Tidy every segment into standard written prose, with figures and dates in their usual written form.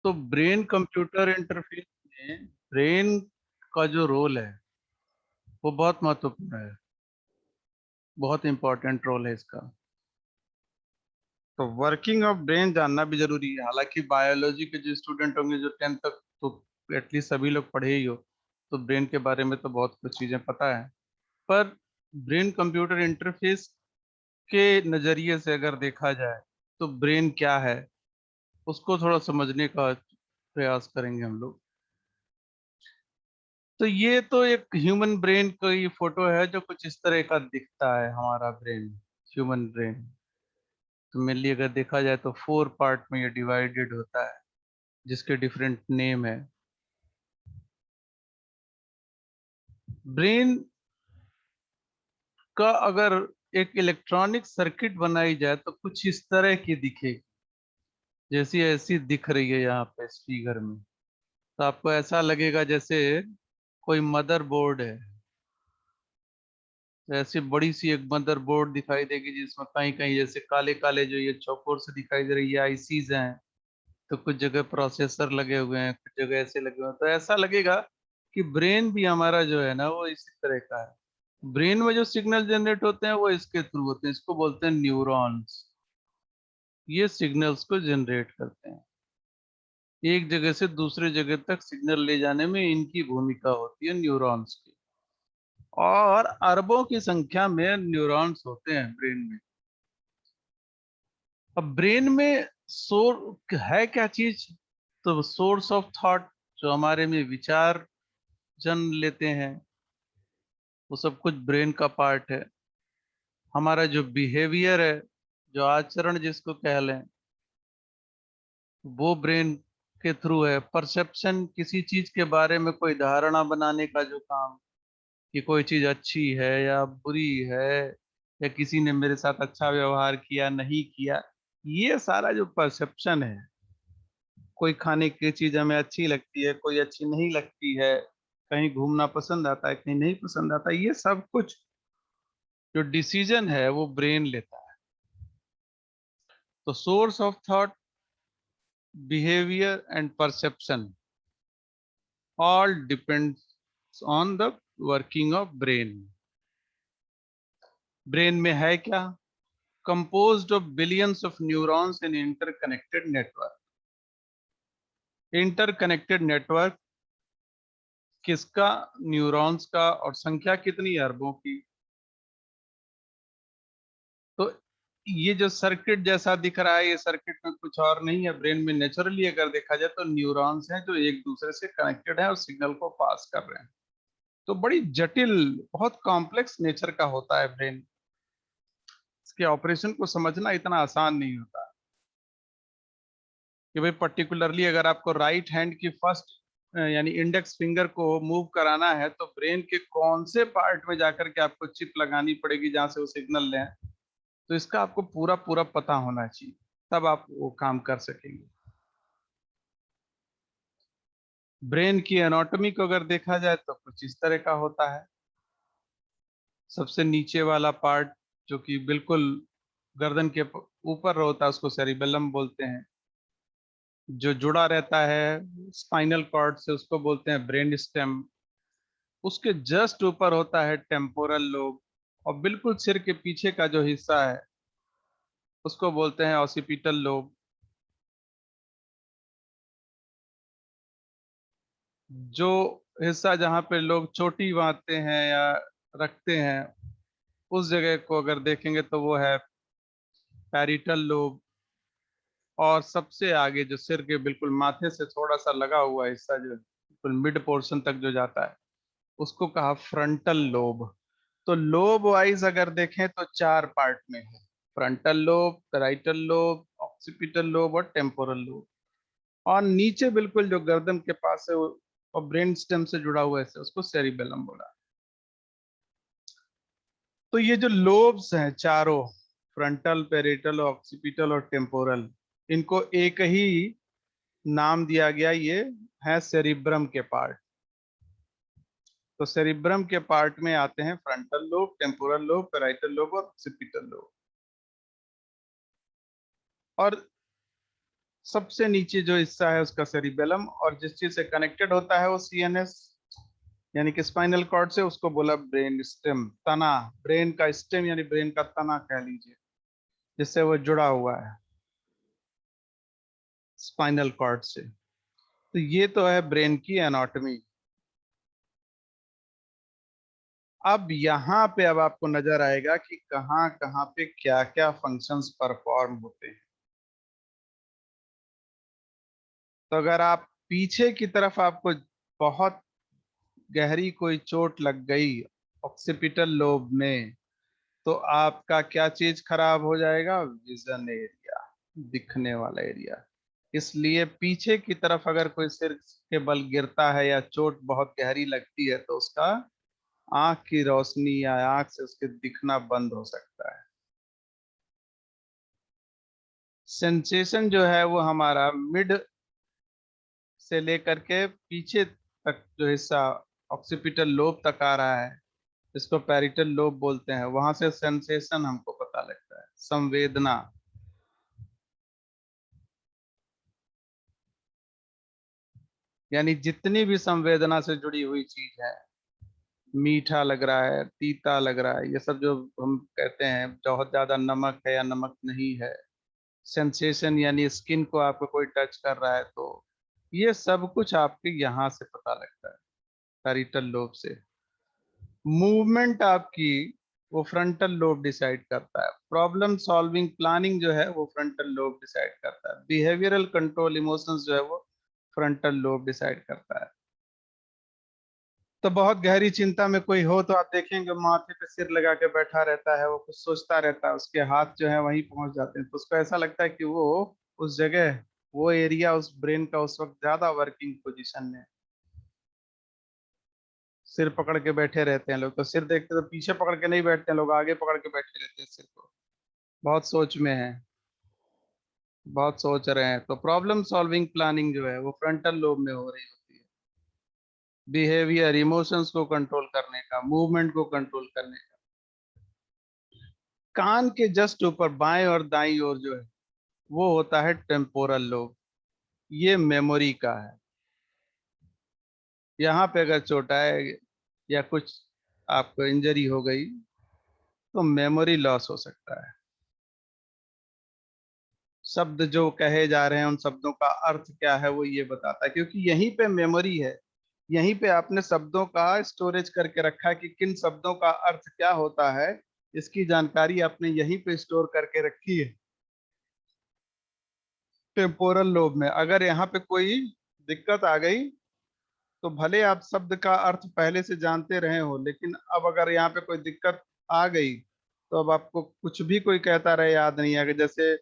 तो brain computer interface में brain का जो रोल है वो बहुत महत्वपूर्ण है, बहुत इंपॉर्टेंट रोल है इसका। तो वर्किंग ऑफ ब्रेन जानना भी जरूरी है। हालांकि बायोलॉजी के जो स्टूडेंट होंगे जो 10th तक, तो एटलीस्ट सभी लोग पढ़े ही हो, तो ब्रेन के बारे में तो बहुत कुछ चीजें पता है। पर ब्रेन कंप्यूटर इंटरफेस के नजरिए से अगर देखा जाए तो ब्रेन क्या है उसको थोड़ा समझने का प्रयास करेंगे हम लोग। तो ये तो एक ह्यूमन ब्रेन का ये फोटो है जो कुछ इस तरह का दिखता है हमारा ब्रेन, ह्यूमन ब्रेन। तो मेनली अगर देखा जाए तो 4 पार्ट में ये डिवाइडेड होता है जिसके डिफरेंट नेम है। ब्रेन का अगर एक इलेक्ट्रॉनिक सर्किट बनाई जाए तो कुछ इस तरह की दिखेगी, जैसी ऐसी दिख रही है यहाँ पे इस फिगर में। तो आपको ऐसा लगेगा जैसे कोई मदर बोर्ड है। तो ऐसी बड़ी सी एक मदर बोर्ड दिखाई देगी जिसमें कहीं कहीं जैसे काले काले जो ये चौकोर से दिखाई दे रही है आईसीज हैं। तो कुछ जगह प्रोसेसर लगे हुए हैं, कुछ जगह ऐसे लगे हुए हैं। तो ऐसा लगेगा कि ब्रेन भी हमारा जो है ना वो इसी तरह का है। ब्रेन में जो सिग्नल जनरेट होते हैं वो इसके थ्रू होते हैं, इसको बोलते हैं न्यूरॉन्स। ये सिग्नल्स को जनरेट करते हैं, एक जगह से दूसरे जगह तक सिग्नल ले जाने में इनकी भूमिका होती है न्यूरॉन्स की। और अरबों की संख्या में न्यूरॉन्स होते हैं ब्रेन में। अब ब्रेन में सोर है क्या चीज? तो सोर्स ऑफ थॉट, जो हमारे में विचार जन्म लेते हैं, वो सब कुछ ब्रेन का पार्ट है। हमारा जो बिहेवियर है, जो आचरण जिसको कह लें, वो ब्रेन के थ्रू है। परसेप्शन, किसी चीज के बारे में कोई धारणा बनाने का जो काम, कि कोई चीज अच्छी है या बुरी है, या किसी ने मेरे साथ अच्छा व्यवहार किया नहीं किया, ये सारा जो परसेप्शन है, कोई खाने की चीज हमें अच्छी लगती है, कोई अच्छी नहीं लगती है, कहीं घूमना पसंद आता है, कहीं नहीं पसंद आता, ये सब कुछ जो डिसीजन है वो ब्रेन लेता है। तो source of thought, behaviour and perception all depends on the working of brain. Brain में है क्या? composed of billions of neurons in interconnected network। Interconnected network किसका? न्यूरॉन्स का। और संख्या कितनी? अरबों की। तो ये जो सर्किट जैसा दिख रहा है, ये सर्किट में कुछ और नहीं है। ब्रेन में नेचुरली अगर देखा जाए तो न्यूरॉन्स हैं जो एक दूसरे से कनेक्टेड है और सिग्नल को पास कर रहे हैं। तो बड़ी जटिल, बहुत कॉम्प्लेक्स नेचर का होता है ब्रेन। इसके ऑपरेशन को समझना इतना आसान नहीं होता कि भाई पर्टिकुलरली अगर आपको राइट हैंड की फर्स्ट यानी इंडेक्स फिंगर को मूव कराना है तो ब्रेन के कौन से पार्ट में जाकर के आपको चिप लगानी पड़ेगी जहां से वो सिग्नल लें। तो इसका आपको पूरा पूरा पता होना चाहिए, तब आप वो काम कर सकेंगे। ब्रेन की एनाटॉमी को अगर देखा जाए तो कुछ इस तरह का होता है। सबसे नीचे वाला पार्ट जो कि बिल्कुल गर्दन के ऊपर होता है उसको सेरिबेलम बोलते हैं। जो जुड़ा रहता है स्पाइनल कॉर्ड से उसको बोलते हैं ब्रेन स्टेम। उसके जस्ट ऊपर होता है टेम्पोरल लोब। और बिल्कुल सिर के पीछे का जो हिस्सा है उसको बोलते हैं ऑसिपिटल लोब। जो हिस्सा जहाँ पे लोग चोटी बांधते हैं या रखते हैं, उस जगह को अगर देखेंगे तो वो है पैरिटल लोब। और सबसे आगे जो सिर के बिल्कुल माथे से थोड़ा सा लगा हुआ हिस्सा, जो बिल्कुल मिड पोर्शन तक जो जाता है, उसको कहा फ्रंटल लोब। तो लोब वाइज अगर देखें तो 4 पार्ट में है: frontal lobe, parietal lobe, occipital lobe और टेम्पोरल लोब। और नीचे बिल्कुल जो गर्दन के पास है और ब्रेन स्टेम से जुड़ा हुआ है उसको सेरिबेलम बोला। तो ये जो लोब्स हैं चारों, फ्रंटल, पैराइटल, ऑक्सीपिटल और टेम्पोरल, इनको एक ही नाम दिया गया, ये है सेरिब्रम के पार्ट। तो सेरिब्रम के पार्ट में आते हैं frontal lobe, temporal lobe, parietal lobe और ऑक्सीपिटल लोब। और सबसे नीचे जो हिस्सा है उसका सेरिबेलम, और जिस चीज से कनेक्टेड होता है वो सीएनएस यानी कि स्पाइनल कॉर्ड से, उसको बोला ब्रेन स्टेम, तना। ब्रेन का स्टेम यानी ब्रेन का तना कह लीजिए, जिससे वो जुड़ा हुआ है स्पाइनल कॉर्ड से। तो ये तो है ब्रेन की एनाटॉमी। अब यहाँ पे अब आपको नजर आएगा कि कहाँ कहाँ पे क्या क्या फंक्शंस परफॉर्म होते हैं। तो अगर आप पीछे की तरफ आपको बहुत गहरी कोई चोट लग गई ऑक्सीपिटल लोब में, तो आपका क्या चीज खराब हो जाएगा? विजन एरिया, दिखने वाला एरिया। इसलिए पीछे की तरफ अगर कोई सिर के बल गिरता है या चोट बहुत गहरी लगती है तो उसका आंख की रोशनी या आंख से उसके दिखना बंद हो सकता है। सेंसेशन जो है वो हमारा मिड से लेकर के पीछे तक जो हिस्सा ऑक्सीपिटल लोब तक आ रहा है, इसको पैरिटल लोब बोलते हैं, वहां से सेंसेशन हमको पता लगता है, संवेदना। यानी जितनी भी संवेदना से जुड़ी हुई चीज है, मीठा लग रहा है, तीता लग रहा है, ये सब जो हम कहते हैं, बहुत ज्यादा नमक है या नमक नहीं है, सेंसेशन यानी स्किन को आपको कोई टच कर रहा है, तो ये सब कुछ आपके यहाँ से पता लगता है, पैरिटल लोब से। मूवमेंट आपकी वो फ्रंटल लोब डिसाइड करता है। प्रॉब्लम सॉल्विंग प्लानिंग जो है वो फ्रंटल लोब डिसाइड करता है। बिहेवियरल कंट्रोल इमोशंस जो है वो फ्रंटल लोब डिसाइड करता है। तो बहुत गहरी चिंता में कोई हो तो आप देखेंगे माथे पे सिर लगा के बैठा रहता है, वो कुछ सोचता रहता है, उसके हाथ जो है वहीं पहुंच जाते हैं, तो उसको ऐसा लगता है कि वो उस जगह, वो एरिया उस ब्रेन का उस वक्त ज्यादा वर्किंग पोजीशन में। सिर पकड़ के बैठे रहते हैं लोग, तो सिर देखते तो पीछे पकड़ के नहीं बैठते हैं लोग, आगे पकड़ के बैठे रहते हैं सिर को। बहुत सोच में है, बहुत सोच रहे हैं, तो प्रॉब्लम सॉल्विंग प्लानिंग जो है वो फ्रंटल लोब में हो रही होती है। बिहेवियर, इमोशंस को कंट्रोल करने का, मूवमेंट को कंट्रोल करने का। कान के जस्ट ऊपर बाएं और दाईं ओर जो है वो होता है टेम्पोरल लोब, ये मेमोरी का है। यहाँ पे अगर चोट आए या कुछ आपको इंजरी हो गई तो मेमोरी लॉस हो सकता है। शब्द जो कहे जा रहे हैं उन शब्दों का अर्थ क्या है वो ये बताता है, क्योंकि यहीं पे मेमोरी है। यहीं पे आपने शब्दों का स्टोरेज करके रखा है कि किन शब्दों का अर्थ क्या होता है, इसकी जानकारी आपने यहीं पे स्टोर करके रखी है टेम्पोरल लोब में। अगर यहाँ पे कोई दिक्कत आ गई तो भले आप शब्द का अर्थ पहले से जानते रहे हो, लेकिन अब अगर यहाँ पे कोई दिक्कत आ गई तो अब आपको कुछ भी कोई कहता रहे याद नहीं आएगा। जैसे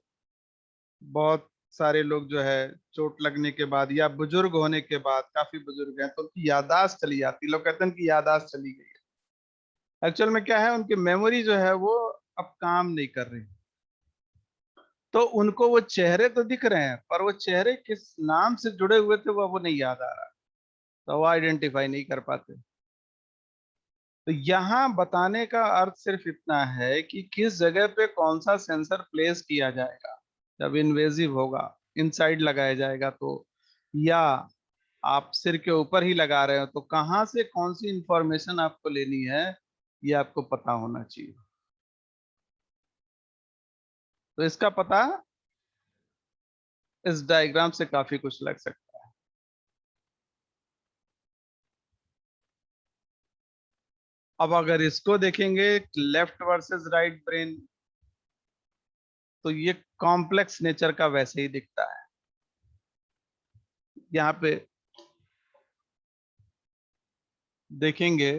बहुत सारे लोग जो है चोट लगने के बाद या बुजुर्ग होने के बाद, काफी बुजुर्ग हैं तो उनकी याददाश्त चली जाती है, लोग कहते हैं कि याददाश्त चली गई है। एक्चुअल में क्या है, उनकी मेमोरी जो है वो अब काम नहीं कर रही। तो उनको वो चेहरे तो दिख रहे हैं पर वो चेहरे किस नाम से जुड़े हुए थे वो नहीं याद आ रहा, तो वो आइडेंटिफाई नहीं कर पाते। तो यहाँ बताने का अर्थ सिर्फ इतना है कि किस जगह पे कौन सा सेंसर प्लेस किया जाएगा जब इन्वेजिव होगा, इनसाइड लगाया जाएगा तो, या आप सिर के ऊपर ही लगा रहे हो तो कहाँ से कौन सी इंफॉर्मेशन आपको लेनी है ये आपको पता होना चाहिए। तो इसका पता इस डायग्राम से काफी कुछ लग सकता है। अब अगर इसको देखेंगे लेफ्ट वर्सेस राइट ब्रेन, तो ये कॉम्प्लेक्स नेचर का वैसे ही दिखता है। यहाँ पे देखेंगे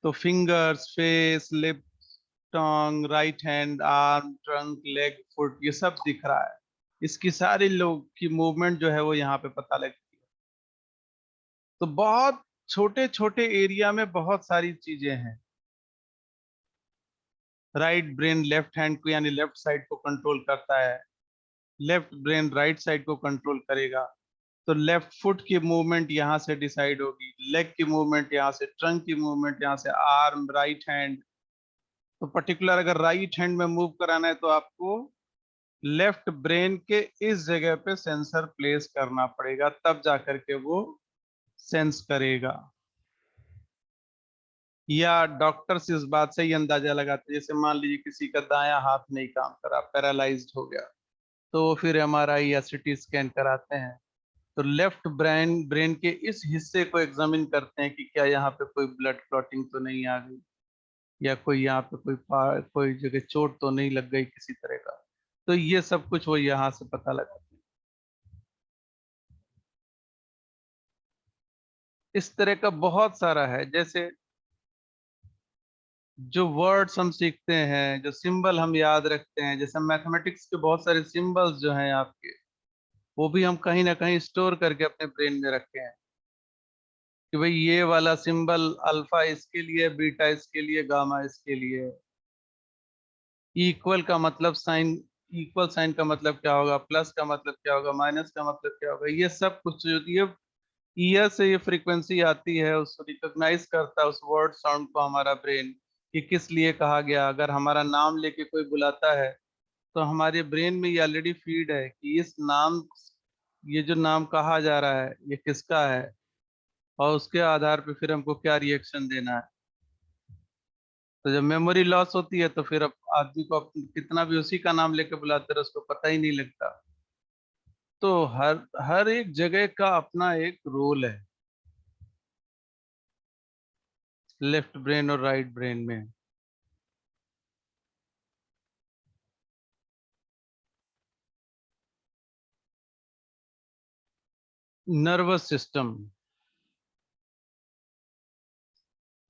तो fingers, face, lip, tongue, right hand, arm, trunk, leg, foot, ये सब दिख रहा है। इसकी सारी लोग की मूवमेंट जो है वो यहाँ पे पता लगती है। तो बहुत छोटे छोटे एरिया में बहुत सारी चीजें हैं। राइट ब्रेन लेफ्ट हैंड को यानी लेफ्ट साइड को कंट्रोल करता है, लेफ्ट ब्रेन राइट साइड को कंट्रोल करेगा। तो लेफ्ट फुट की मूवमेंट यहाँ से डिसाइड होगी, लेग की मूवमेंट यहाँ से, ट्रंक की मूवमेंट यहाँ से, आर्म, राइट हैंड। तो पर्टिकुलर अगर राइट हैंड में मूव कराना है तो आपको लेफ्ट ब्रेन के इस जगह पे सेंसर प्लेस करना पड़ेगा, तब जाकर के वो सेंस करेगा। या डॉक्टर्स इस बात से ही अंदाजा लगाते हैं, जैसे मान लीजिए किसी का दायां हाथ नहीं काम करा, पैरालाइज्ड हो गया, तो वो फिर एमआरआई या सीटी स्कैन कराते हैं। तो लेफ्ट ब्रेन ब्रेन के इस हिस्से को एग्जामिन करते हैं कि क्या यहाँ पे कोई ब्लड क्लॉटिंग तो नहीं आ गई, या कोई यहाँ पे कोई जगह चोट तो नहीं लग गई किसी तरह का। तो ये सब कुछ वो यहाँ से पता लगाते हैं। इस तरह का बहुत सारा है। जैसे जो वर्ड्स हम सीखते हैं, जो सिंबल हम याद रखते हैं, जैसे मैथमेटिक्स के बहुत सारे सिंबल्स जो हैं आपके, वो भी हम कहीं ना कहीं स्टोर करके अपने ब्रेन में रखे हैं कि भाई ये वाला सिंबल अल्फा इसके लिए, बीटा इसके लिए, गामा इसके लिए। इक्वल का मतलब साइन, इक्वल साइन का मतलब क्या होगा, प्लस का मतलब क्या होगा, माइनस का मतलब क्या होगा, ये सब कुछ जो ये ईयर से ये फ्रीक्वेंसी आती है, उसको रिकॉग्नाइज करता है उस वर्ड साउंड को हमारा ब्रेन, कि किस लिए कहा गया। अगर हमारा नाम लेके कोई बुलाता है, तो हमारे ब्रेन में ये ऑलरेडी फीड है कि इस नाम, ये जो नाम कहा जा रहा है ये किसका है, और उसके आधार पे फिर हमको क्या रिएक्शन देना है। तो जब मेमोरी लॉस होती है, तो फिर अब आदमी को कितना भी उसी का नाम लेके बुलाते रहे, उसको पता ही नहीं लगता। तो हर हर एक जगह का अपना एक रोल है, लेफ्ट ब्रेन और राइट ब्रेन में। नर्वस सिस्टम,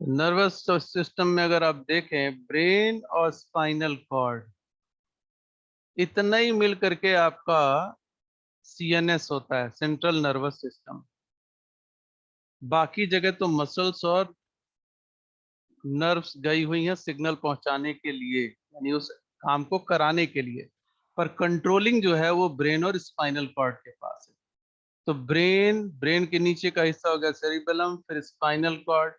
नर्वस सिस्टम में अगर आप देखें, ब्रेन और स्पाइनल कॉर्ड इतना ही मिल करके आपका सीएनएस होता है, सेंट्रल नर्वस सिस्टम। बाकी जगह तो मसल्स और नर्व्स गई हुई हैं सिग्नल पहुंचाने के लिए, यानी उस काम को कराने के लिए। पर कंट्रोलिंग जो है वो ब्रेन और स्पाइनल कॉर्ड के पास है। तो ब्रेन, ब्रेन के नीचे का हिस्सा हो गया सेरिबेलम, फिर स्पाइनल कॉर्ड।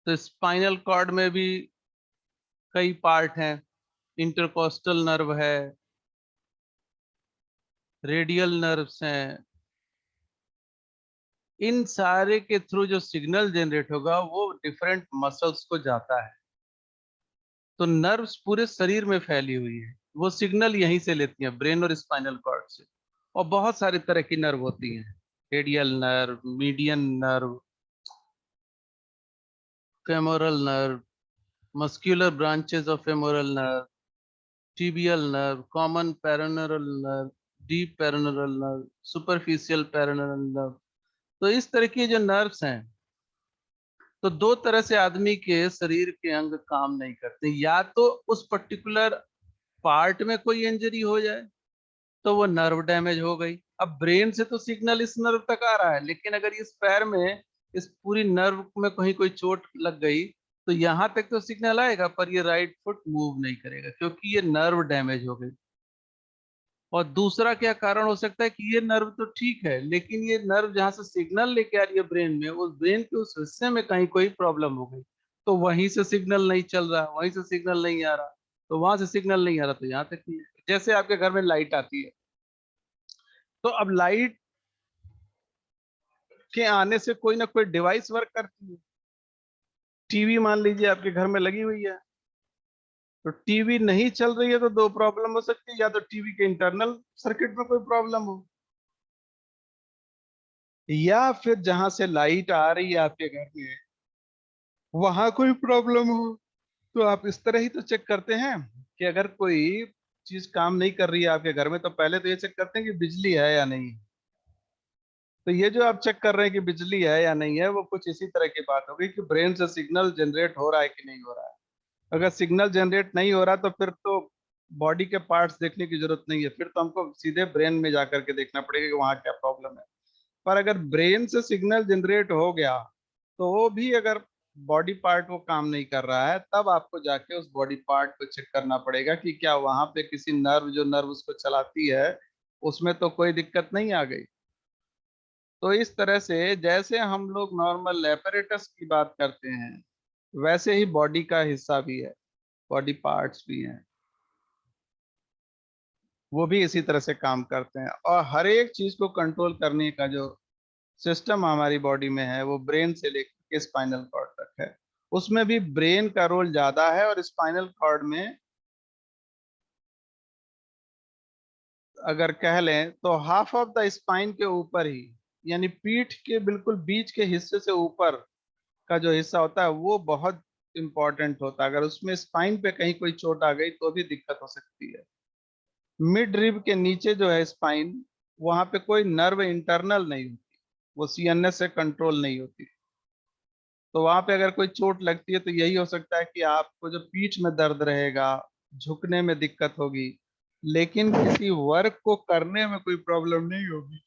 तो स्पाइनल कॉर्ड में भी कई पार्ट हैं, इंटरकोस्टल नर्व है, रेडियल नर्व्स हैं। इन सारे के थ्रू जो सिग्नल जनरेट होगा वो डिफरेंट मसल्स को जाता है। तो नर्व्स पूरे शरीर में फैली हुई है, वो सिग्नल यहीं से लेती हैं, ब्रेन और स्पाइनल कॉर्ड से। और बहुत सारे तरह की नर्व होती हैं, radial nerve, median nerve, femoral nerve, muscular branches of femoral nerve, tibial nerve, common peroneal nerve, deep peroneal nerve, superficial peroneal nerve. तो इस तरह की जो नर्व्स हैं, तो दो तरह से आदमी के शरीर के अंग काम नहीं करते। या तो उस पर्टिकुलर पार्ट में कोई इंजरी हो जाए, तो वो नर्व डैमेज हो गई। अब ब्रेन से तो सिग्नल इस नर्व तक आ रहा है, लेकिन अगर इस पैर में, इस पूरी नर्व में कहीं कोई चोट लग गई, तो यहाँ तक तो सिग्नल आएगा, पर ये राइट फुट मूव नहीं करेगा क्योंकि ये नर्व डैमेज हो गई। और दूसरा क्या कारण हो सकता है कि ये नर्व तो ठीक है, लेकिन ये नर्व जहां से सिग्नल लेके आ रही है ब्रेन में, उस ब्रेन के उस हिस्से में कहीं कोई प्रॉब्लम हो गई, तो वहीं से सिग्नल नहीं चल रहा, वहीं से सिग्नल नहीं आ रहा, तो वहां से सिग्नल नहीं आ रहा, तो यहाँ तक नहीं है। जैसे आपके घर में लाइट आती है, तो अब लाइट के आने से कोई ना कोई डिवाइस वर्क करती है। टीवी मान लीजिए आपके घर में लगी हुई है, तो टीवी नहीं चल रही है, तो दो प्रॉब्लम हो सकती है। या तो टीवी के इंटरनल सर्किट में कोई प्रॉब्लम हो, या फिर जहां से लाइट आ रही है आपके घर में, वहां कोई प्रॉब्लम हो। तो आप इस तरह ही तो चेक करते हैं कि अगर कोई चीज काम नहीं कर रही है आपके घर में, तो पहले तो ये चेक करते हैं कि बिजली है या नहीं। तो ये जो आप चेक कर रहे हैं कि बिजली है या नहीं है, वो कुछ इसी तरह की बात हो गई कि ब्रेन से सिग्नल जनरेट हो रहा है कि नहीं हो रहा है। अगर सिग्नल जनरेट नहीं हो रहा, तो फिर तो बॉडी के पार्ट्स देखने की जरूरत नहीं है, फिर तो हमको सीधे ब्रेन में जाकर के देखना पड़ेगा कि वहाँ क्या प्रॉब्लम है। पर अगर ब्रेन से सिग्नल जनरेट हो गया, तो वो भी अगर बॉडी पार्ट वो काम नहीं कर रहा है, तब आपको जाके उस बॉडी पार्ट को चेक करना पड़ेगा कि क्या वहां पे किसी नर्व, जो नर्व उसको चलाती है, उसमें तो कोई दिक्कत नहीं आ गई। तो इस तरह से जैसे हम लोग नॉर्मल एपरेटस की बात करते हैं, वैसे ही बॉडी का हिस्सा भी है, बॉडी पार्ट्स भी हैं। वो भी इसी तरह से काम करते हैं। और हर एक चीज को कंट्रोल करने का जो सिस्टम हमारी बॉडी में है वो ब्रेन से लेकर के स्पाइनल कॉर्ड तक है। उसमें भी ब्रेन का रोल ज्यादा है, और स्पाइनल कॉर्ड में अगर कह लें तो हाफ ऑफ द स्पाइन के ऊपर ही, यानी पीठ के बिल्कुल बीच के हिस्से से ऊपर का जो हिस्सा होता है वो बहुत इंपॉर्टेंट होता है। अगर उसमें स्पाइन पे कहीं कोई चोट आ गई तो भी दिक्कत हो सकती है। मिड रिब के नीचे जो है स्पाइन, वहां पे कोई नर्व इंटरनल नहीं होती, वो सीएनएस से कंट्रोल नहीं होती। तो वहां पे अगर कोई चोट लगती है तो यही हो सकता है कि आपको जो पीठ में दर्द रहेगा, झुकने में दिक्कत होगी, लेकिन किसी वर्क को करने में कोई प्रॉब्लम नहीं होगी।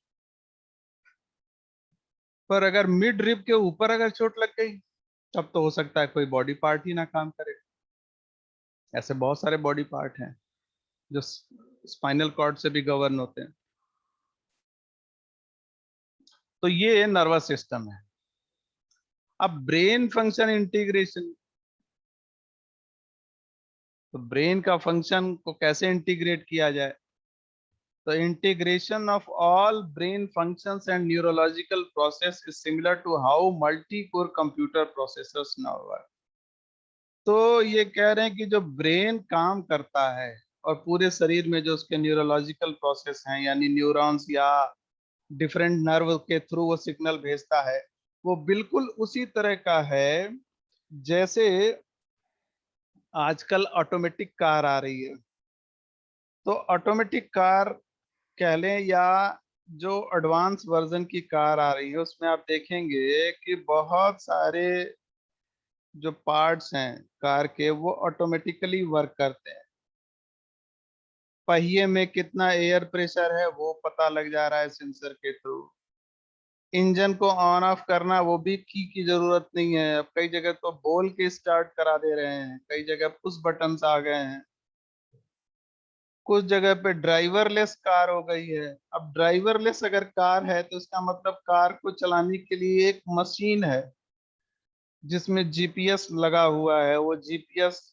पर अगर मिड रिब के ऊपर अगर चोट लग गई तब तो हो सकता है कोई बॉडी पार्ट ही ना काम करे। ऐसे बहुत सारे बॉडी पार्ट हैं जो स्पाइनल कॉर्ड से भी गवर्न होते हैं। तो ये नर्वस सिस्टम है। अब ब्रेन फंक्शन इंटीग्रेशन, तो ब्रेन का फंक्शन को कैसे इंटीग्रेट किया जाए? तो integration of all brain functions and neurological process is similar to how multi core computer processors now work. तो ये कह रहे हैं कि जो ब्रेन काम करता है और पूरे शरीर में जो उसके न्यूरोलॉजिकल प्रोसेस हैं, यानी न्यूरॉन्स या डिफरेंट नर्व के थ्रू वो सिग्नल भेजता है, वो बिल्कुल उसी तरह का है जैसे आजकल ऑटोमेटिक कार आ रही है। तो ऑटोमेटिक कार कह लें, या जो एडवांस वर्जन की कार आ रही है उसमें आप देखेंगे कि बहुत सारे जो पार्ट्स हैं कार के वो ऑटोमेटिकली वर्क करते हैं। पहिए में कितना एयर प्रेशर है वो पता लग जा रहा है सेंसर के थ्रू। इंजन को ऑन ऑफ करना वो भी की जरूरत नहीं है, अब कई जगह तो बोल के स्टार्ट करा दे रहे हैं, कई जगह पुश बटन्स आ गए हैं, कुछ जगह पे ड्राइवरलेस कार हो गई है। अब ड्राइवरलेस अगर कार है तो इसका मतलब कार को चलाने के लिए एक मशीन है जिसमें जीपीएस लगा हुआ है। वो जीपीएस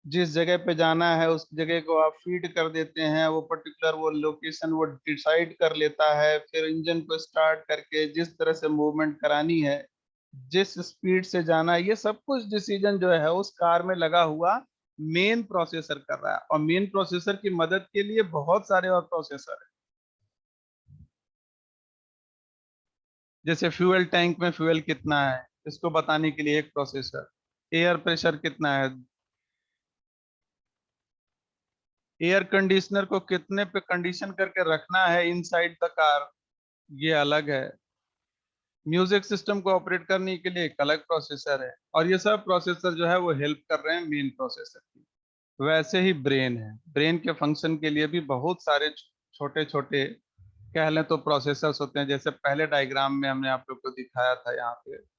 जिस जगह पे जाना है उस जगह को आप फीड कर देते हैं, वो पर्टिकुलर वो लोकेशन वो डिसाइड कर लेता है, फिर इंजन को स्टार्ट करके जिस तरह से मूवमेंट करानी है, जिस स्पीड से जाना है, ये सब कुछ डिसीजन जो है उस कार में लगा हुआ मेन प्रोसेसर कर रहा है। और मेन प्रोसेसर की मदद के लिए बहुत सारे और प्रोसेसर है। जैसे फ्यूल टैंक में फ्यूल कितना है इसको बताने के लिए एक प्रोसेसर, एयर प्रेशर कितना है, एयर कंडीशनर को कितने पे कंडीशन करके रखना है इनसाइड द कार, ये अलग है। म्यूजिक सिस्टम को ऑपरेट करने के लिए एक अलग प्रोसेसर है। और ये सब प्रोसेसर जो है वो हेल्प कर रहे हैं मेन प्रोसेसर की। वैसे ही ब्रेन है, ब्रेन के फंक्शन के लिए भी बहुत सारे छोटे छोटे कह लें तो प्रोसेसर्स होते हैं। जैसे पहले डायग्राम में हमने आप लोग को दिखाया था, यहाँ पे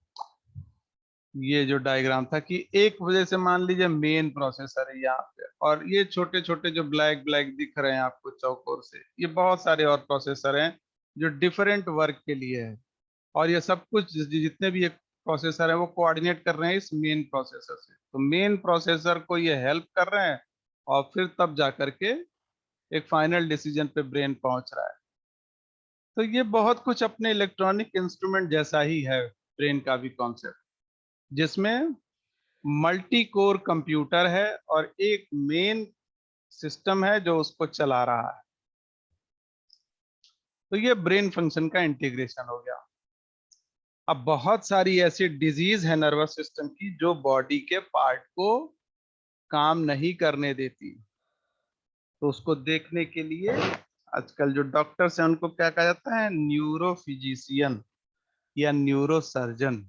ये जो डायग्राम था कि एक वजह से मान लीजिए मेन प्रोसेसर है यहाँ पे, और ये छोटे छोटे जो ब्लैक ब्लैक दिख रहे हैं आपको चौकोर से, ये बहुत सारे और प्रोसेसर हैं जो डिफरेंट वर्क के लिए है। और ये सब कुछ जितने भी एक प्रोसेसर है वो कोऑर्डिनेट कर रहे हैं इस मेन प्रोसेसर से। तो मेन प्रोसेसर को ये हेल्प कर रहे हैं, और फिर तब जा करके एक फाइनल डिसीजन पे ब्रेन पहुंच रहा है। तो ये बहुत कुछ अपने इलेक्ट्रॉनिक इंस्ट्रूमेंट जैसा ही है ब्रेन का भी कॉन्सेप्ट, जिसमें मल्टी कोर कंप्यूटर है और एक मेन सिस्टम है जो उसको चला रहा है। तो ये ब्रेन फंक्शन का इंटीग्रेशन हो गया। अब बहुत सारी ऐसी डिजीज है नर्वस सिस्टम की जो बॉडी के पार्ट को काम नहीं करने देती। तो उसको देखने के लिए आजकल जो डॉक्टर्स हैं उनको क्या कहा जाता है, न्यूरो फिजिशियन या neuro surgeon.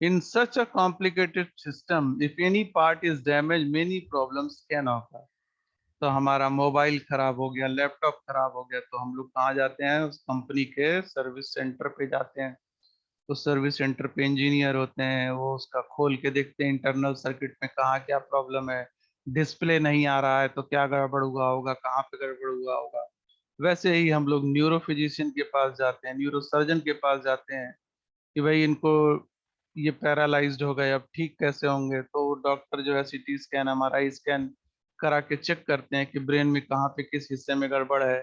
In such a complicated system, if any part is damaged, many problems can occur. तो हमारा मोबाइल खराब हो गया, लैपटॉप खराब हो गया, तो हम लोग कहाँ जाते हैं, उस कंपनी के सर्विस सेंटर पे जाते हैं। तो सर्विस सेंटर पे इंजीनियर होते हैं, वो उसका खोल के देखते हैं इंटरनल सर्किट में कहाँ क्या प्रॉब्लम है, डिस्प्ले नहीं आ रहा है तो क्या गड़बड़ हुआ होगा, कहाँ पे गड़बड़ हुआ होगा। वैसे ही हम लोग न्यूरो फिजिशियन के पास जाते हैं, न्यूरो सर्जन के पास जाते हैं कि भाई इनको ये पैरालाइज्ड हो गए, अब ठीक कैसे होंगे। तो डॉक्टर जो है सीटी स्कैन, एमआरआई स्कैन करा के चेक करते हैं कि ब्रेन में कहाँ पे किस हिस्से में गड़बड़ है,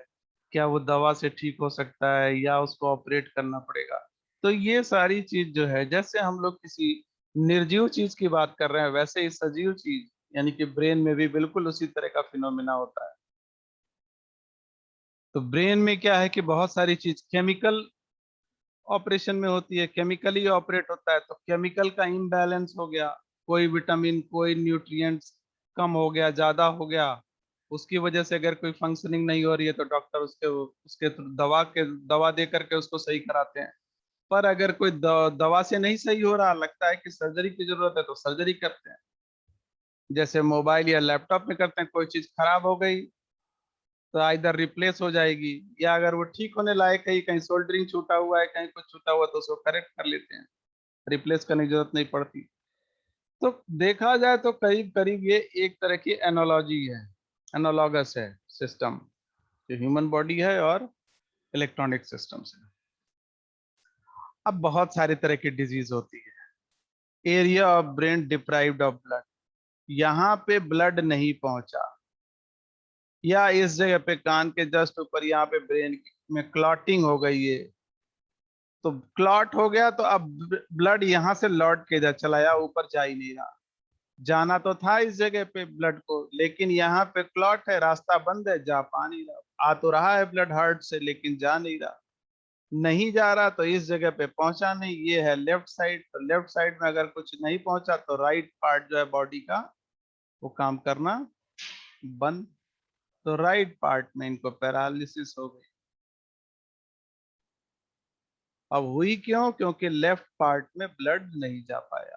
क्या वो दवा से ठीक हो सकता है या उसको ऑपरेट करना पड़ेगा। तो ये सारी चीज जो है, जैसे हम लोग किसी निर्जीव चीज की बात कर रहे हैं, वैसे ही सजीव चीज यानी कि ब्रेन में भी बिल्कुल उसी तरह का फिनोमिना होता है। तो ब्रेन में क्या है कि बहुत सारी चीज केमिकल ऑपरेशन में होती है, केमिकली ऑपरेट होता है। तो केमिकल का इम्बैलेंस हो गया, कोई विटामिन कोई न्यूट्रिएंट्स कम हो गया, ज्यादा हो गया, उसकी वजह से अगर कोई फंक्शनिंग नहीं हो रही है तो डॉक्टर उसके उसके दवा दे करके उसको सही कराते हैं। पर अगर कोई दवा से नहीं सही हो रहा, लगता है कि सर्जरी की जरूरत है, तो सर्जरी करते हैं। जैसे मोबाइल या लैपटॉप में करते हैं, कोई चीज खराब हो गई तो इधर रिप्लेस हो जाएगी, या अगर वो ठीक होने लायक कहीं कहीं सोल्डरिंग छूटा हुआ है, कहीं कुछ छूटा हुआ है, तो उसको करेक्ट कर लेते हैं, रिप्लेस करने की जरूरत नहीं पड़ती। तो देखा जाए तो करीब करीब ये एक तरह की एनालॉजी है, एनालॉगस है सिस्टम, जो ह्यूमन बॉडी है और इलेक्ट्रॉनिक सिस्टम से। अब बहुत सारे तरह की डिजीज होती है। Area of brain deprived of blood, यहाँ पे ब्लड नहीं पहुंचा, या इस जगह पे कान के जस्ट ऊपर यहाँ पे ब्रेन में क्लॉटिंग हो गई है, तो क्लॉट हो गया तो अब ब्लड यहाँ से लौट के जा चला या ऊपर जा ही नहीं रहा। जाना तो था इस जगह पे ब्लड को, लेकिन यहाँ पे क्लॉट है, रास्ता बंद है, जा पा नहीं रहा। आ तो रहा है ब्लड हार्ट से, लेकिन जा नहीं रहा, नहीं जा रहा, तो इस जगह पे पहुंचा नहीं। ये है लेफ्ट साइड, तो लेफ्ट साइड में अगर कुछ नहीं पहुंचा तो राइट पार्ट जो है बॉडी का वो काम करना बंद, तो राइट पार्ट में इनको पैरालिसिस हो गई। अब हुई क्यों? क्योंकि लेफ्ट पार्ट में ब्लड नहीं जा पाया।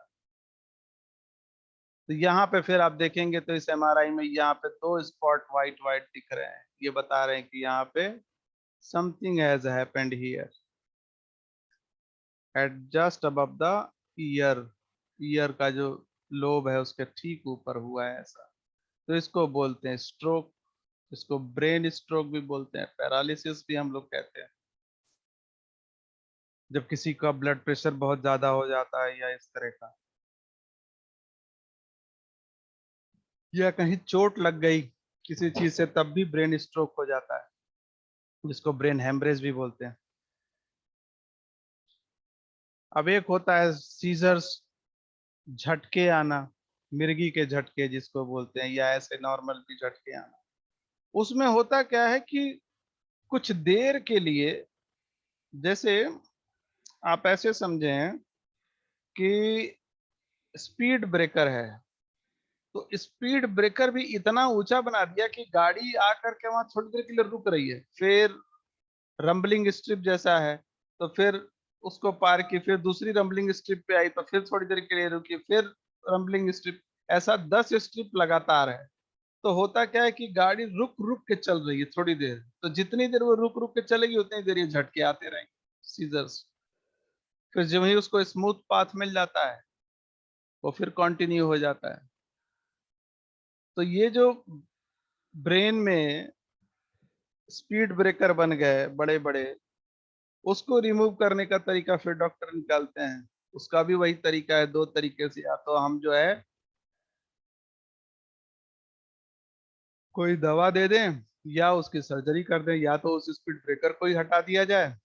तो यहाँ पे फिर आप देखेंगे तो इस एमआरआई में यहाँ पे दो स्पॉट वाइट वाइट दिख रहे हैं, ये बता रहे हैं कि यहाँ पे something has happened here eight just above the year. Year का जो लोब है उसके ठीक ऊपर हुआ है ऐसा, तो इसको बोलते हैं स्ट्रोक। इसको ब्रेन स्ट्रोक भी बोलते हैं, पैरालिसिस भी हम लोग कहते हैं, जब किसी का ब्लड प्रेशर बहुत ज्यादा हो जाता है या इस तरह का, या कहीं चोट लग गई किसी चीज से, तब भी ब्रेन स्ट्रोक हो जाता है, जिसको ब्रेन हेमरेज भी बोलते हैं। अब एक होता है सीजर्स, झटके आना, मिर्गी के झटके जिसको बोलते हैं, या ऐसे नॉर्मल भी झटके आना। उसमें होता क्या है कि कुछ देर के लिए, जैसे आप ऐसे समझें कि स्पीड ब्रेकर है, तो स्पीड ब्रेकर भी इतना ऊंचा बना दिया कि गाड़ी आकर के वहां थोड़ी देर के लिए रुक रही है, फिर रंबलिंग स्ट्रिप जैसा है, तो फिर उसको पार की, फिर दूसरी रंबलिंग स्ट्रिप पे आई, तो फिर थोड़ी देर के लिए रुकी, फिर रंबलिंग स्ट्रिप, ऐसा 10 स्ट्रिप लगातार है। तो होता क्या है कि गाड़ी रुक रुक के चल रही है थोड़ी देर, तो जितनी देर वो रुक रुक के चलेगी उतनी देर ये झटके आते रहेंगे सीजर्स। फिर जब ही उसको स्मूथ पाथ मिल जाता है वो फिर कंटिन्यू हो जाता है। तो ये जो ब्रेन में स्पीड ब्रेकर बन गए बड़े बड़े, उसको रिमूव करने का तरीका फिर डॉक्टर निकालते हैं। उसका भी वही तरीका है, दो तरीके से, या तो हम जो है कोई दवा दे दें या उसकी सर्जरी कर दें, या तो उस स्पीड ब्रेकर को ही हटा दिया जाए।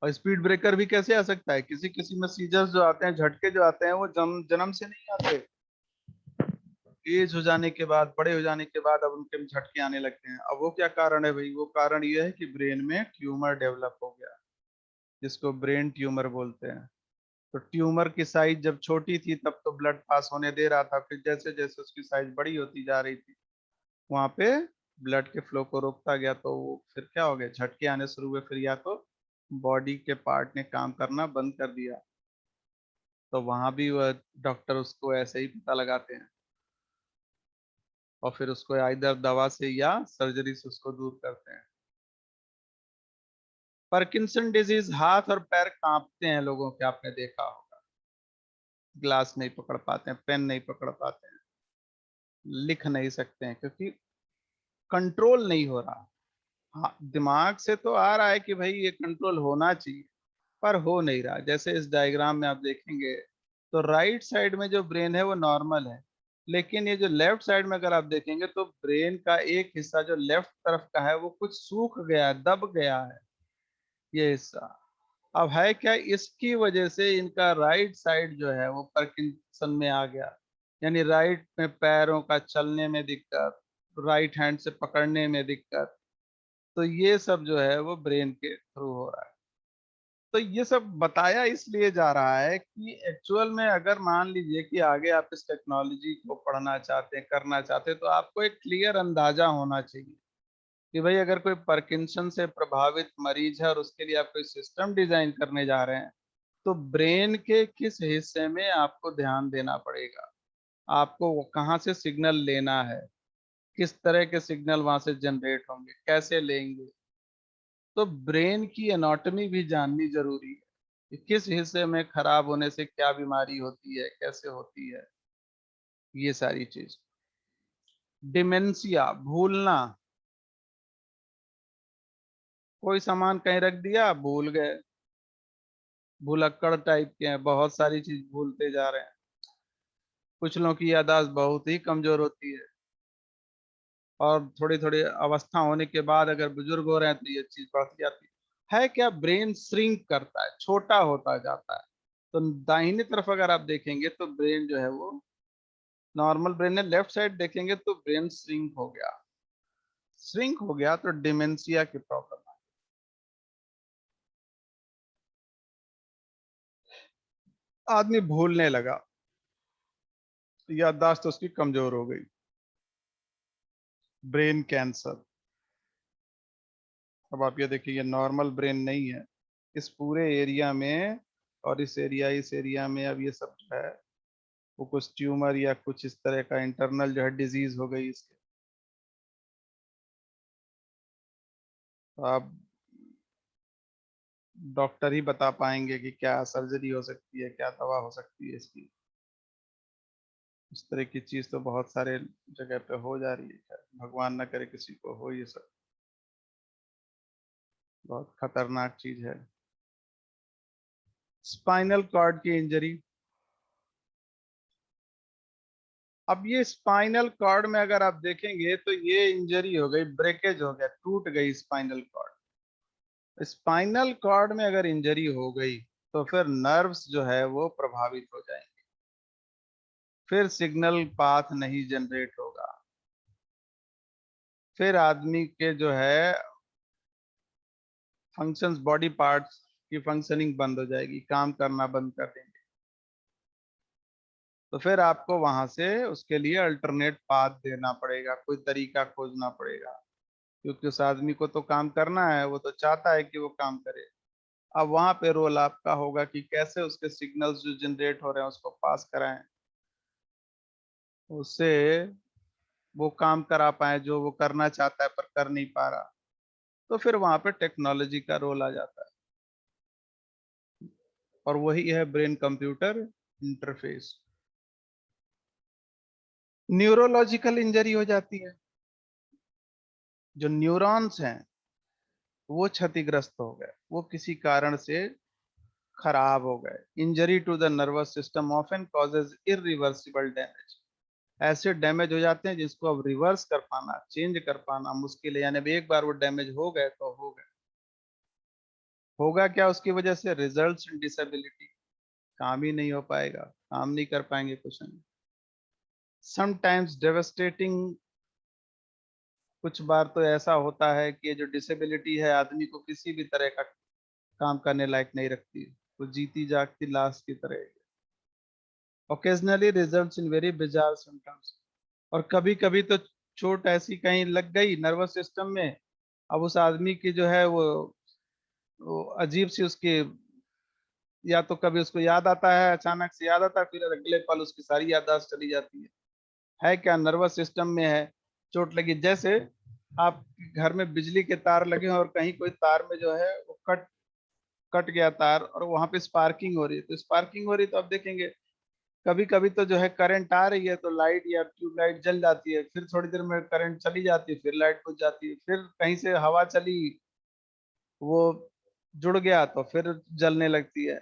और स्पीड ब्रेकर भी कैसे आ सकता है? किसी किसी में सीजर्स जो आते हैं, झटके जो आते हैं, वो जन्म से नहीं आते, एज हो जाने के बाद, बड़े हो जाने के बाद अब उनके झटके आने लगते हैं। अब वो क्या कारण है भाई? वो कारण ये है कि ब्रेन में ट्यूमर डेवलप हो गया, जिसको ब्रेन ट्यूमर बोलते हैं। तो ट्यूमर की साइज जब छोटी थी तब तो ब्लड पास होने दे रहा था, फिर जैसे जैसे उसकी साइज बड़ी होती जा रही थी, वहां पे ब्लड के फ्लो को रोकता गया, तो वो फिर क्या हो गया, झटके आने शुरू हुए। फिर या तो बॉडी के पार्ट ने काम करना बंद कर दिया, तो वहां भी वह डॉक्टर उसको ऐसे ही पता लगाते हैं, और फिर उसको इधर दवा से या सर्जरी से उसको दूर करते हैं। पार्किंसन डिजीज, हाथ और पैर कांपते हैं लोगों के, आपने देखा होगा, ग्लास नहीं पकड़ पाते हैं, पेन नहीं पकड़ पाते हैं, लिख नहीं सकते हैं, क्योंकि कंट्रोल नहीं हो रहा। हाँ, दिमाग से तो आ रहा है कि भाई ये कंट्रोल होना चाहिए, पर हो नहीं रहा। जैसे इस डायग्राम में आप देखेंगे तो राइट साइड में जो ब्रेन है वो नॉर्मल है, लेकिन ये जो लेफ्ट साइड में अगर आप देखेंगे तो ब्रेन का एक हिस्सा जो लेफ्ट तरफ का है वो कुछ सूख गया है, दब गया है ये हिस्सा। अब है क्या, इसकी वजह से इनका राइट साइड जो है वो पार्किंसन में आ गया, यानी राइट में पैरों का चलने में दिक्कत, राइट हैंड से पकड़ने में दिक्कत। तो ये सब जो है वो ब्रेन के थ्रू हो रहा है। तो ये सब बताया इसलिए जा रहा है कि एक्चुअल में अगर मान लीजिए कि आगे आप इस टेक्नोलॉजी को पढ़ना चाहते हैं, करना चाहते हैं, तो आपको एक क्लियर अंदाजा होना चाहिए कि भाई अगर कोई पार्किंसन से प्रभावित मरीज है और उसके लिए आप कोई सिस्टम डिजाइन करने जा रहे हैं, तो ब्रेन के किस हिस्से में आपको ध्यान देना पड़ेगा, आपको कहाँ से सिग्नल लेना है, किस तरह के सिग्नल वहां से जनरेट होंगे, कैसे लेंगे। तो ब्रेन की एनाटॉमी भी जाननी जरूरी है कि किस हिस्से में खराब होने से क्या बीमारी होती है, कैसे होती है, ये सारी चीज। डिमेंशिया, भूलना, कोई सामान कहीं रख दिया भूल गए, भुलक्कड़ टाइप के हैं, बहुत सारी चीज भूलते जा रहे हैं। कुछ लोगों की याददाश्त बहुत ही कमजोर होती है, और थोड़ी थोड़ी अवस्था होने के बाद अगर बुजुर्ग हो रहे हैं तो ये चीज बढ़ जाती है क्या, ब्रेन श्रिंक करता है, छोटा होता जाता है। तो दाहिने तरफ अगर आप देखेंगे तो ब्रेन जो है वो नॉर्मल ब्रेन है, लेफ्ट साइड देखेंगे तो ब्रेन श्रिंक हो गया। श्रिंक हो गया तो डिमेंशिया की प्रॉब्लम है, आदमी भूलने लगा, याददाश्त उसकी कमजोर हो गई। Brain cancer. अब आप ये देखिए, ये नॉर्मल ब्रेन नहीं है इस पूरे एरिया में, और इस एरिया में अब ये सब जो है वो कुछ ट्यूमर या कुछ इस तरह का इंटरनल जो है डिजीज हो गई इसके। तो आप डॉक्टर ही बता पाएंगे कि क्या सर्जरी हो सकती है, क्या दवा हो सकती है इसकी। इस तरह की चीज तो बहुत सारे जगह पे हो जा रही है, खैर भगवान ना करे किसी को हो ये सब, बहुत खतरनाक चीज है। स्पाइनल कॉर्ड की इंजरी। अब ये स्पाइनल कॉर्ड में अगर आप देखेंगे तो ये इंजरी हो गई, ब्रेकेज हो गया, टूट गई स्पाइनल कॉर्ड। स्पाइनल कॉर्ड में अगर इंजरी हो गई तो फिर नर्व्स जो है वो प्रभावित हो जाएंगे, फिर सिग्नल पाथ नहीं जनरेट होगा, फिर आदमी के जो है फंक्शंस, बॉडी पार्ट्स की फंक्शनिंग बंद हो जाएगी, काम करना बंद कर देंगे। तो फिर आपको वहां से उसके लिए अल्टरनेट पाथ देना पड़ेगा, कोई तरीका खोजना पड़ेगा, क्योंकि उस आदमी को तो काम करना है, वो तो चाहता है कि वो काम करे। अब वहां पे रोल आपका होगा कि कैसे उसके सिग्नल्स जो जनरेट हो रहे हैं उसको पास कराएं, उससे वो काम करा पाए जो वो करना चाहता है पर कर नहीं पा रहा। तो फिर वहां पे टेक्नोलॉजी का रोल आ जाता है, और वही है brain computer interface. Neurological injury हो जाती है, जो न्यूरॉन्स हैं वो क्षतिग्रस्त हो गए, वो किसी कारण से खराब हो गए। Injury to the nervous system often causes irreversible damage. ऐसे डैमेज हो जाते हैं जिसको अब रिवर्स कर पाना, चेंज कर पाना मुश्किल है, यानी अब एक बार वो डैमेज हो गए तो हो गए। होगा क्या उसकी वजह से, रिजल्ट्स इन डिसेबिलिटी, काम ही नहीं हो पाएगा, काम नहीं कर पाएंगे कुछ नहीं। समटाइम्स डेवेस्टेटिंग, कुछ बार तो ऐसा होता है कि ये जो डिसेबिलिटी है आदमी को किसी भी तरह का काम करने लायक नहीं रखती, वो जीती जागती लाश की तरह। Occasionally results in very bizarre symptoms. और कभी कभी तो चोट ऐसी कहीं लग गई नर्वस सिस्टम में, अब उस आदमी की जो है वो अजीब सी उसकी, या तो कभी उसको याद आता है, अचानक से याद आता है, फिर अगले पल उसकी सारी याददाश्त चली जाती है क्या, नर्वस सिस्टम में है, चोट लगी। जैसे आप घर में बिजली के तार लगे हैं और कहीं कोई तार में जो है वो कट कट गया तार, और वहां पे स्पार्किंग हो रही है, तो स्पार्किंग हो रही है तो आप देखेंगे कभी कभी तो जो है करंट आ रही है तो लाइट या ट्यूबलाइट जल जाती है, फिर थोड़ी देर में करंट चली जाती है, फिर लाइट बुझ जाती है, फिर कहीं से हवा चली, वो जुड़ गया तो फिर जलने लगती है।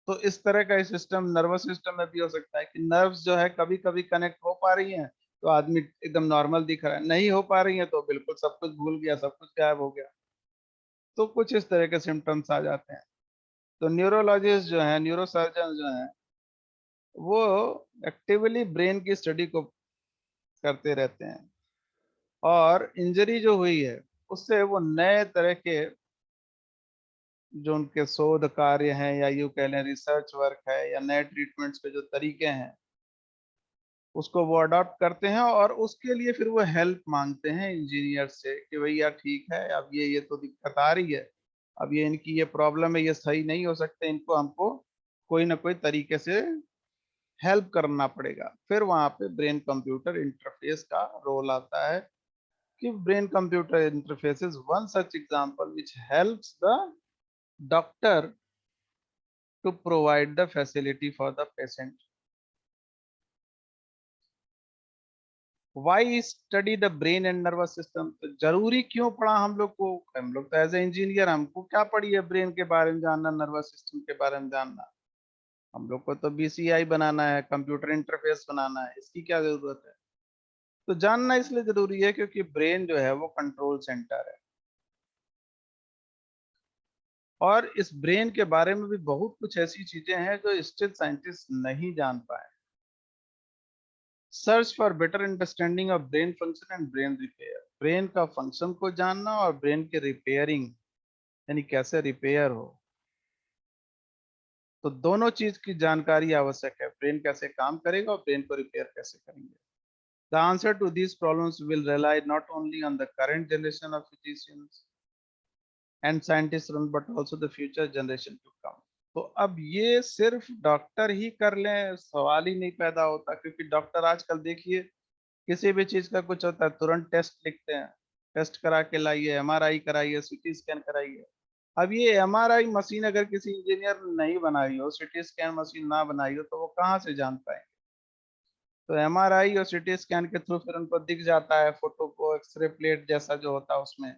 तो इस तरह का सिस्टम नर्वस सिस्टम में भी हो सकता है कि नर्व्स जो है कभी कभी कनेक्ट हो पा रही हैं तो आदमी एकदम नॉर्मल दिख रहा है, नहीं हो पा रही है तो बिल्कुल सब कुछ भूल गया, सब कुछ गायब हो गया। तो कुछ इस तरह के सिम्टम्स आ जाते हैं। तो न्यूरोलॉजिस्ट जो है, न्यूरोसर्जन जो है, वो एक्टिवली ब्रेन की स्टडी को करते रहते हैं और इंजरी जो हुई है उससे वो नए तरह के जो उनके शोध कार्य हैं या यूं कह लें रिसर्च वर्क है या नए ट्रीटमेंट्स के जो तरीके हैं उसको वो अडॉप्ट करते हैं और उसके लिए फिर वो हेल्प मांगते हैं इंजीनियर से कि भैया ठीक है, अब ये तो दिक्कत आ रही है, अब ये इनकी ये प्रॉब्लम है, ये सही नहीं हो सकते, इनको हमको कोई ना कोई तरीके से हेल्प करना पड़ेगा। फिर वहां पे ब्रेन कंप्यूटर इंटरफेस का रोल आता है कि brain computer interface is one such example which helps the doctor to provide the facility for the patient. Why study the brain and nervous system, तो जरूरी क्यों पड़ा हम लोग को, हम लोग तो एज ए इंजीनियर हमको क्या पड़ी है ब्रेन के बारे में जानना, नर्वस सिस्टम के बारे में जानना। हम लोग को तो बीसीआई बनाना है, कंप्यूटर इंटरफेस बनाना है, इसकी क्या जरूरत है। तो जानना इसलिए जरूरी है क्योंकि ब्रेन जो है वो कंट्रोल सेंटर है और इस ब्रेन के बारे में भी बहुत कुछ ऐसी चीजें हैं जो स्टिल साइंटिस्ट नहीं जान पाए। Search for better understanding of brain function and brain repair, brain का फंक्शन को जानना और ब्रेन के रिपेयरिंग यानी कैसे रिपेयर हो, तो दोनों चीज की जानकारी आवश्यक है, ब्रेन कैसे काम करेगा और ब्रेन को रिपेयर कैसे करेंगे। The answer to these problems will rely not only on the current generation of physicians and scientist but also the future generation to come. तो अब ये सिर्फ डॉक्टर ही कर लें सवाल ही नहीं पैदा होता, क्योंकि डॉक्टर आजकल देखिए किसी भी चीज का कुछ होता है तुरंत टेस्ट लिखते हैं, टेस्ट करा के लाइए, एमआरआई कराइए, सीटी स्कैन कराइए। अब ये एमआरआई मशीन अगर किसी इंजीनियर ने नहीं बनाई हो, सीटी स्कैन मशीन ना बनाई हो, तो वो कहाँ से जान पाएंगे। तो एमआरआई और सीटी स्कैन के थ्रू फिर उनको दिख जाता है फोटो को, एक्सरे प्लेट जैसा जो होता है उसमें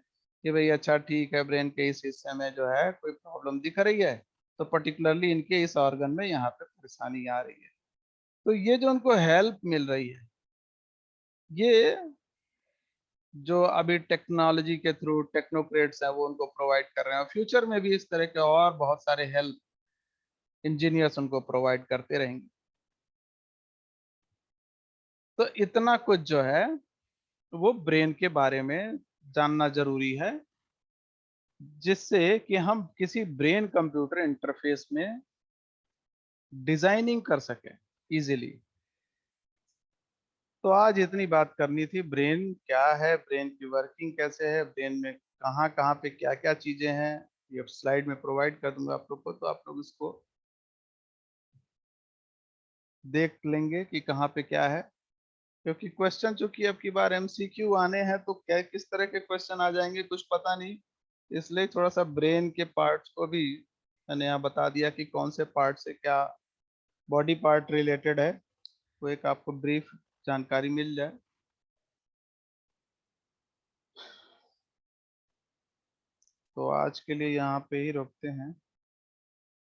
कि भाई अच्छा ठीक है, ब्रेन के इस हिस्से में जो है कोई प्रॉब्लम दिख रही है, तो पर्टिकुलरली इनके इस ऑर्गन में यहाँ पे परेशानी आ रही है। तो ये जो उनको हेल्प मिल रही है, ये जो अभी टेक्नोलॉजी के थ्रू टेक्नोक्रेट्स हैं वो उनको प्रोवाइड कर रहे हैं और फ्यूचर में भी इस तरह के और बहुत सारे हेल्प इंजीनियर्स उनको प्रोवाइड करते रहेंगे। तो इतना कुछ जो है वो ब्रेन के बारे में जानना जरूरी है, जिससे कि हम किसी ब्रेन कंप्यूटर इंटरफेस में डिजाइनिंग कर सकें इजीली। तो आज इतनी बात करनी थी, ब्रेन क्या है, ब्रेन की वर्किंग कैसे है, ब्रेन में कहाँ कहाँ पे क्या क्या चीजें हैं, ये स्लाइड में प्रोवाइड कर दूंगा आप लोग को, तो आप लोग इसको देख लेंगे कि कहाँ पे क्या है। क्योंकि क्वेश्चन चूंकि अब की बार एमसीक्यू आने हैं तो क्या किस तरह के क्वेश्चन आ जाएंगे कुछ पता नहीं, इसलिए थोड़ा सा ब्रेन के पार्ट्स को भी मैंने यहाँ बता दिया कि कौन से पार्ट से क्या बॉडी पार्ट रिलेटेड है, तो एक आपको ब्रीफ जानकारी मिल जाए। तो आज के लिए यहाँ पे ही रोकते हैं।